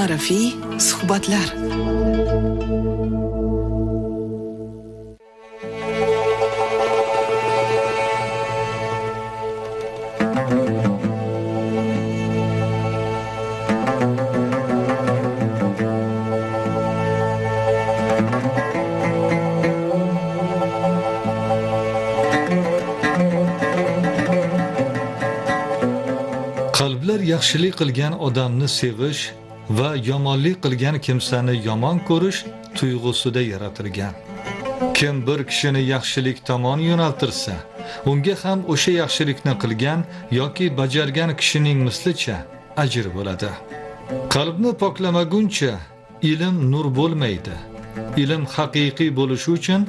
ma'rifiy suhbatlar. Qalblar yaxshilik qilgan odamni sevish va yomonlik qilgan kimsani yomon ko'rish tuyg'usida yaratilgan. Kim bir kishini yaxshilik tomon yo'naltirsa, unga ham o'sha yaxshilikni qilgan yoki bajargan kishining mislicha ajr bo'ladi. Qalbni poklamaguncha ilm nur bo'lmaydi. Ilm haqiqiy bo'lishi uchun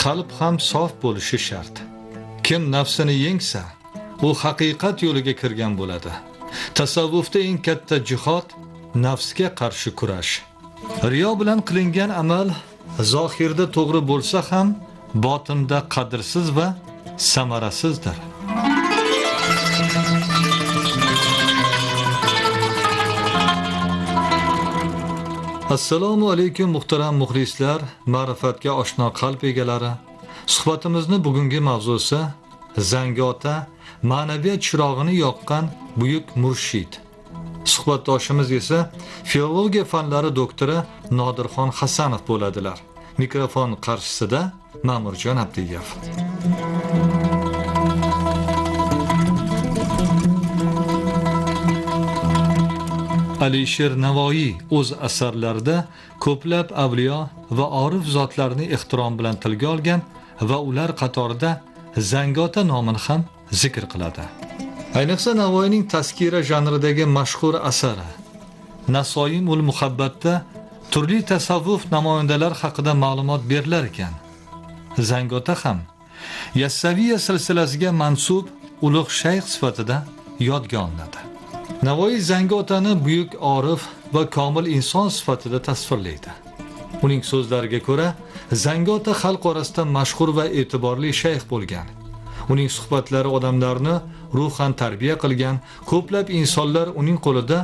qalb ham sof bo'lishi shart. Kim nafsini yengsa, u haqiqat yo'liga kirgan bo'ladi. Tasavvufda eng katta jihod nafsga qarshi kurash. Riyo bilan qilingan amal zohirda to'g'ri bo'lsa ham botinda qadrsiz va samarasizdir. Assalomu alaykum muhtaram muxlislar, ma'rifatga oshno qalb egalari. Suhbatimizni bugungi mavzusi Zangota ma'naviyat chirog'ini yoqqan buyuk murshid. Suhbatdoshimiz esa filologiya fanlari doktori Nodirxon Hasanov bo'ladilar. Mikrofon qarshisida Ma'murjon Abdiyev. Alisher Navoiy o'z asarlarida ko'plab avliyo va orif zotlarni ehtirom bilan tilga olgan va ular qatorida Zangota nomini ham zikr qiladi. Ayniqsa Navoiyning Taskira janridagi mashhur asari Nasoimul Muhabbatda turli tasavvuf namoyandalari haqida ma'lumot berilar ekan. Zangota ham Yassaviya silsilasiga mansub ulug' shayx sifatida yodga olinadi. Navoiy Zangotani buyuk orif va komil inson sifatida tasvirlaydi. Uning so'zlariga ko'ra, Zangota xalq orasida mashhur va e'tiborli shayx bo'lgan. Uning suhbatlari odamlarni ruhan tarbiya qilgan, ko'plab insonlar uning qo'lida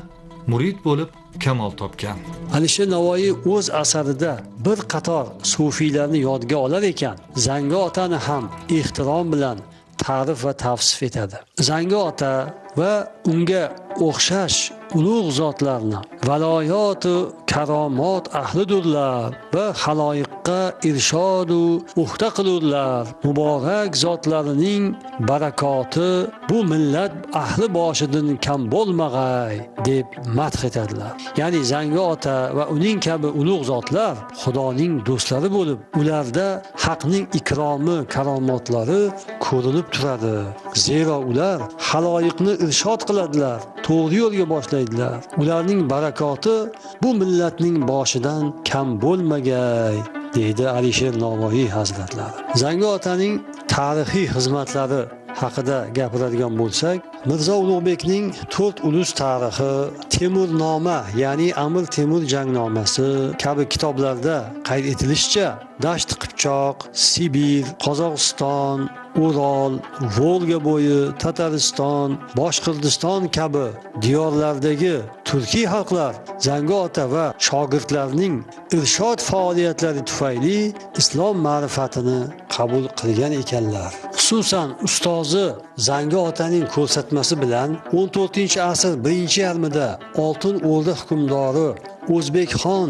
murid bo'lib kamol topgan. Alisher Navoiy o'z asarida bir qator sufiylarni yodga olar ekan, Zangotani ham ehtirom bilan ta'rif va tavsif etadi. Zangota va unga o'xshash ulug' zotlarni valoyat va karomot ahlidurlar va haloyiqqa irshod va uhda qilurlar. Muborak zotlarining barakoti bu millat ahli boshidan kam bo'lmag'ay deb madh etadilar. Ya'ni Zangota va uning kabi ulug' zotlar Xudoning do'stlari bo'lib, ularda haqning ikromi, karomatlari ko'rinib turadi. Zero ular haloyiqni irshod qiladilar, to'g'ri yo'lga boshlaydilar. Ularning barakoti bu millatning boshidan kam bo'lmagay, deydi Alisher Navoiy hazratlari. Zangotaning tarixiy xizmatlari haqida gapiradigan bo'lsak, Mirzo Ulug'bekning 4 ulus tarixi, Temurnoma, ya'ni Amir Temur jangnomasi kabi kitoblarda qayd etilishicha, Dasht Qipchoq, Sibir, Qozog'iston, Urol, Volga bo'yi, Tatariston, Boshqirdiston kabi diyorlardagi turkiy xalqlar Zangota va shogirdlarining irshod faoliyatlari tufayli islom ma'rifatini qabul qilgan ekanlar. Xususan ustozi Zangotaning ko'rsatmasi bilan 14-asr birinchi yarmida Oltin O'rda hukmdori O'zbekxon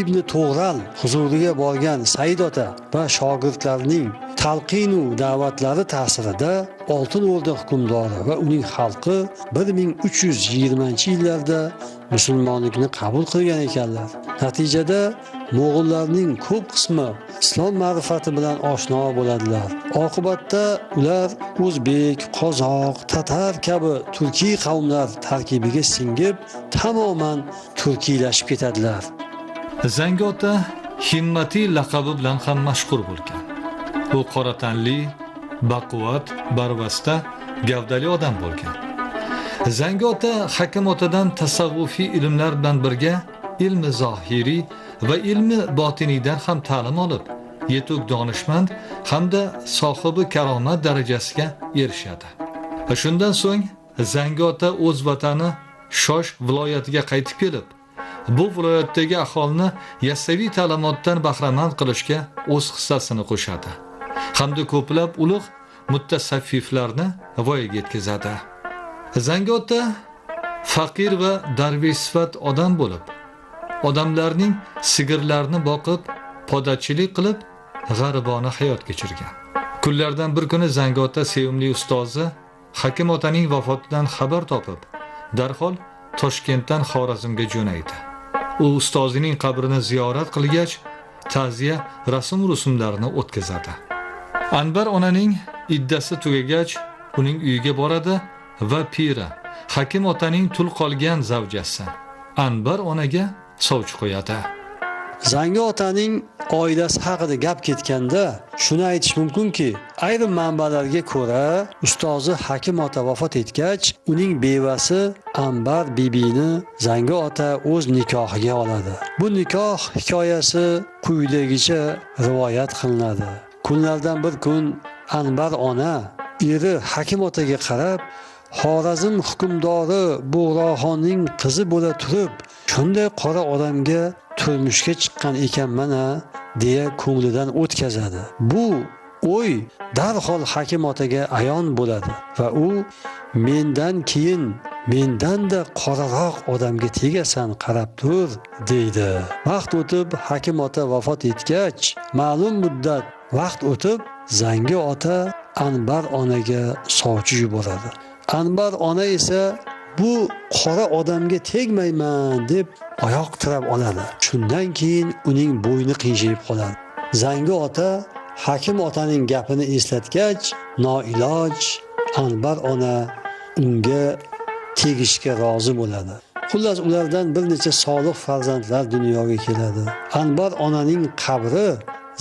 Ibn To'g'ral huzuriga borgan Said ota va shogirdlarining talqin va da'vatlari ta'sirida Oltin O'rda hukmdori va uning xalqi 1320-yillarda musulmonlikni qabul qilgan ekanlar. Natijada Mo'g'ullarning ko'p qismi islom ma'rifati bilan oshno bo'ladilar. Oqibatda ular o'zbek, qozoq, tatar kabi turkiy qavmlar tarkibiga singib, tamoman turkiylashib ketadilar. Zangota himmati laqabi bilan ham mashhur bo'lgan. U qora tanli, baquvvat, barvasta, gavdali odam bo'lgan. Zangota Hakim otadan tasavvufiy ilmlar bilan birga ilmi zohiriy va ilmi botiniydan ham ta'lim olib, yetuk donishmand hamda sohibi karomat darajasiga erishadi. Shundan so'ng Zangota o'z vatani Shosh viloyatiga qaytib kelib, bu viloyatdagi aholini yassaviy ta'limotdan bahramand qilishga o'z hissasini qo'shadi hamda ko'plab ulug' mutasaffiflarni voyaga yetkazadi. Zangiota faqir va darvesifat odam bo'lib, odamlarning sigirlarini boqib, podachilik qilib, g'aribona hayot kechirgan. Kunlardan bir kuni Zangiota sevimli ustozi Hakim otaning vafotidan xabar topib, darhol Toshkentdan Xorazmga jo'naydi. U ustozining qabrini ziyorat qilgach, ta'ziya rasm-rusumlarini o'tkazadi. Anbar onaning iddasi tugagach, uning uyiga boradi va pira, Hakim otaning tul qolgan zavjasi Anbar onaga sovchi qo'yadi. Zangi otaning oilasi haqida gap ketganda shuni aytish mumkinki, ayrim manbalarga ko'ra, ustozi Hakim ota vafot etgach, uning bevasi Anbar bibini Zangi ota o'z nikohiga oladi. Bu nikoh hikoyasi quyidagicha rivoyat qilinadi. Kunlardan bir kun Anbar ona eri Hakim otaga qarab, Xorazm hukmdori Bo'g'roxonning qizi bo'la turib, shunday qora odamga turmushga chiqqan ekanman-a deya ko'nglidan o'tkazadi. Bu o'y darhol Hakim otaga ayon bo'ladi va u mendan keyin mendanda qoraroq odamga tegasan, qarab tur deydi. Vaqt o'tib Hakim ota vafot etgach, ma'lum muddat vaqt o'tib Zangi ota Anbar onaga sovchi yuboradi. Anbar ona esa bu qora odamga tegmayman deb oyoq tirab oladi. Shundan keyin uning bo'yni qiyshayib qoladi. Zangi ota Hakim otaning gapini eslatgach, noiloj Anbar ona unga tegishga rozi bo'ladi. Xullas, ulardan bir necha solih farzandlar dunyoga keladi. Anbar onaning qabri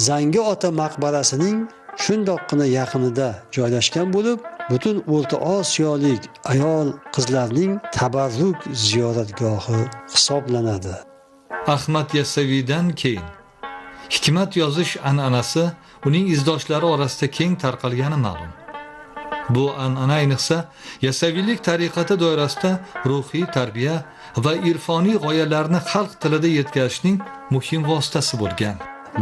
Zangi ota maqbarasining shundoqqina yaqinida joylashgan bo'lib, butun O'rta Osiyolik ayol qizlarning tabarruk ziyoratgohi hisoblanadi. Ahmad Yassaviydan keyin hikmat yozish an'anasi uning izdoshlari orasida keng tarqalgani ma'lum. Bu an'ana ayniqsa Yassaviylik tariqati doirasida ruhiy tarbiya va irfoniy g'oyalarni xalq tilida yetkazishning muhim vositasi bo'lgan.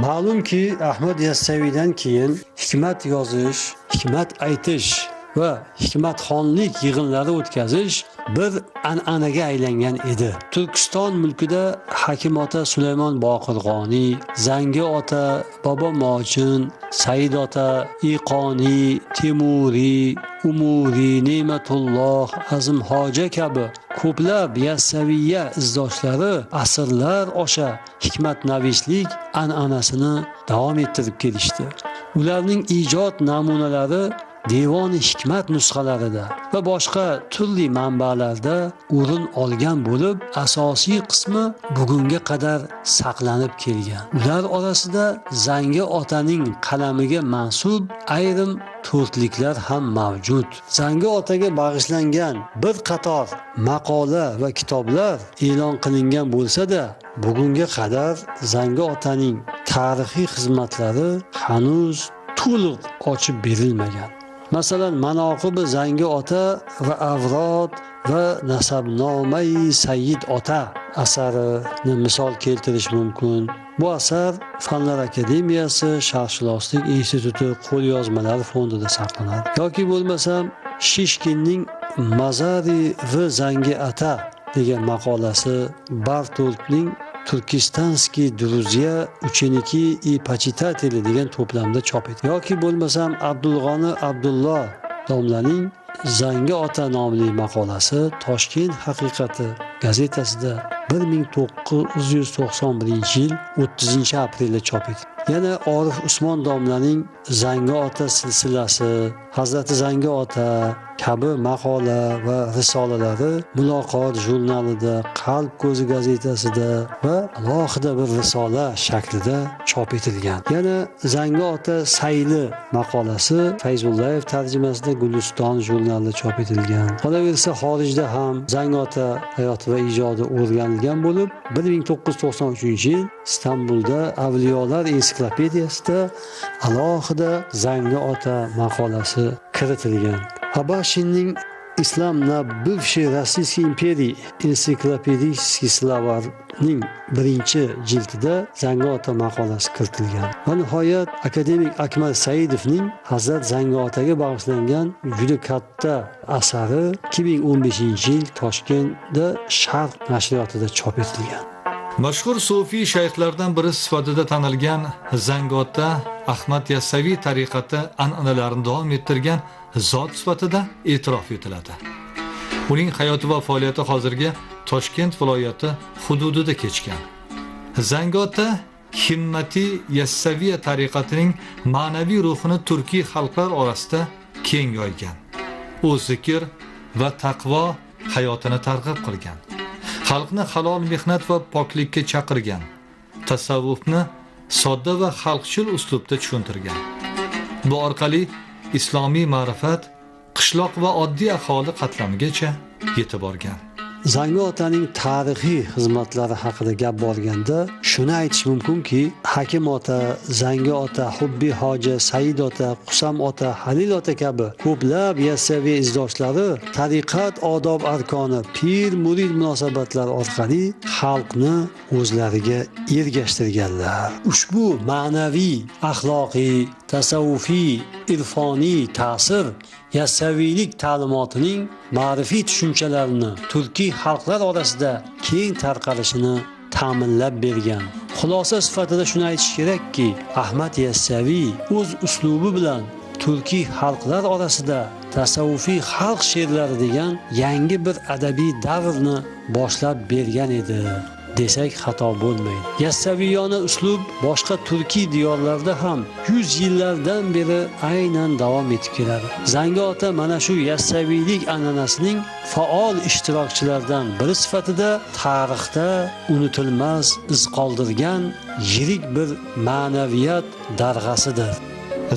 Ma'lumki, Ahmad Yassaviydan keyin hikmat yozish, hikmat aytish va hikmatxonlik yig'inlari o'tkazish bir an'anaga aylangan edi. Turkiston mulkida Hakim ota Sulaymon Boqirg'oniy, Zangi ota Bobomojin, Said ota Iqoniy, Temuriy, Umuriy, Ne'matulloh, Azimhoja kabi ko'plab Yassaviyya izdoshlari asrlar osha hikmatnavishlik an'anasini davom ettirib kelishdi. Ularning ijod namunalari Devon-i hikmat nusxalarida va boshqa turli manbalarda o'rin olgan bo'lib, asosiy qismi bugunga qadar saqlanib kelgan. Ular orasida Zangi otaning qalamiga mansub ayrim to'rtliklar ham mavjud. Zangi otaga bag'ishlangan bir qator maqola va kitoblar e'lon qilingan bo'lsa-da, bugunga qadar Zangi otaning tarixiy xizmatlari hanuz to'liq ochib berilmagan. Masalan, Manoqibi Zangi ota va Avrod va Nasabnomai Sayyid ota asarini misol keltirish mumkin. Bu asar Fanlar akademiyasi Sharqshunoslik instituti qo'lyozmalari fondida saqlanadi. Yoki bo'lmasam Shishkinning Mazari va Zangi ata degan maqolasi Bartoltning Turkistanskiy Druzya ucheniki и почитатели degan to'plamda chop etildi. Yoki bo'lmasam Abdulg'oni Abdulloh domlaning Zangi ota nomli maqolasi Toshkent haqiqati gazetasida 1991-yil 30-aprelda chop etildi. Yana Orif Usmon domlaning Zangi ota silsilasi, Hazrati Zangi ota kabi maqola va risolalari Muloqot jurnalida, Qalb ko'zi gazetasida va alohida bir risola shaklida chop etilgan. Yana Zangi ota sayli maqolasi Fayzullayev tarjimasida Guliston jurnalida chop etilgan. Qolaversa, xorijda ham Zangi ota hayoti va ijodi o'rganilgan bo'lib, 1993-yil Istanbulda Avliyolar ensiklopediyasida alohida Zangi ota maqolasi kiritilgan. Habashinning İslam na bывший Rossiy imperiyasi ensiklopedический словарьning birinchi jildida Zangiota maqolasi kiritilgan. Va nihoyat akademik Akmal Saidovning Hazrat Zangiotaga bag'ishlangan juda katta asari 2015-yil Toshkentda Sharq nashriyotida chop etilgan. Mashhur sufiy shayxlardan biri sifatida tanilgan Zangiota Ahmad Yassaviy tariqati an'analarini davom ettirgan zot sifatida e'tirof etiladi. Uning hayoti va faoliyati hozirgi Toshkent viloyati hududida kechgan. Zangiota Himmati Yassaviy tariqatining ma'naviy ruhini turkiy xalqlar orasida keng yoygan. U zikr va taqvo hayotini targ'ib qilgan. Xalqni halol mehnat va poklikka chaqirgan. Tasavvufni sodda va xalqchil uslubda tushuntirgan. Bu orqali islomiy ma'rifat qishloq va oddiy aholi qatlamigacha yetib borgan. Zangiotaning tarixiy xizmatlari haqida gap borganda shuni aytish mumkinki, Hakim ota, Zangi ota, Hubbi hoji, Said ota, Qusam ota, Halil ota kabi ko'plab Yassaviy izdoshlari tariqat odob arkoni, pir murid munosabatlari orqali xalqni o'zlariga ergashtirganlar. Ushbu ma'naviy, axloqiy, tasavvufiy, irfoniy ta'sir Yassaviylik ta'limotining ma'rifiy tushunchalarini turkiy xalqlar orasida keng tarqalishini ta'minlab bergan. Xulosa sifatida shuni aytish kerakki, Ahmad Yassaviy o'z uslubi bilan turkiy xalqlar orasida tasavvufiy xalq she'rlari degan yangi bir adabiy davrni boshlab bergan edi desak xato bo'lmaydi. Yassaviyona uslub boshqa turkiy diyorlarda ham 100 yillardan beri aynan davom etib keladi. Zangiota mana shu yassaviylik an'anasining faol ishtirokchilaridan biri sifatida tarixda unutilmas iz qoldirgan yirik bir ma'naviyat darg'asidir.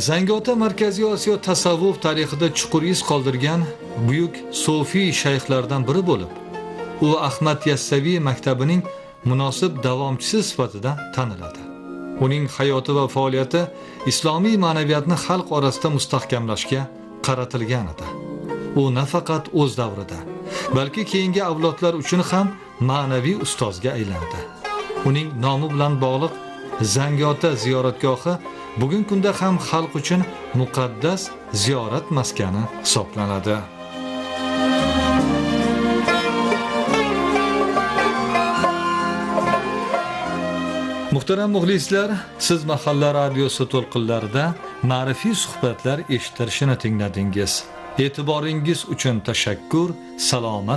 Zangiota Markaziy Osiyo tasavvuf tarixida chuqur iz qoldirgan buyuk sufiy shayxlardan biri bo'lib, u Ahmad Yassaviy maktabining munosib davomchisi sifatida taniladi. Uning hayoti va faoliyati islomiy ma'naviyatni xalq orasida mustahkamlashga qaratilgan edi. U nafaqat o'z davrida, balki keyingi avlodlar uchun ham ma'naviy ustozga aylandi. Uning nomi bilan bog'liq Zangiota ziyoratgohi bugungi kunda ham xalq uchun muqaddas ziyorat maskani hisoblanadi. Muhtaram muxlislar, siz Mahalla radiosi to'lqinlarida ma'rifiy suhbatlar eshittirishini tingladingiz. E'tiboringiz uchun tashakkur. Salomat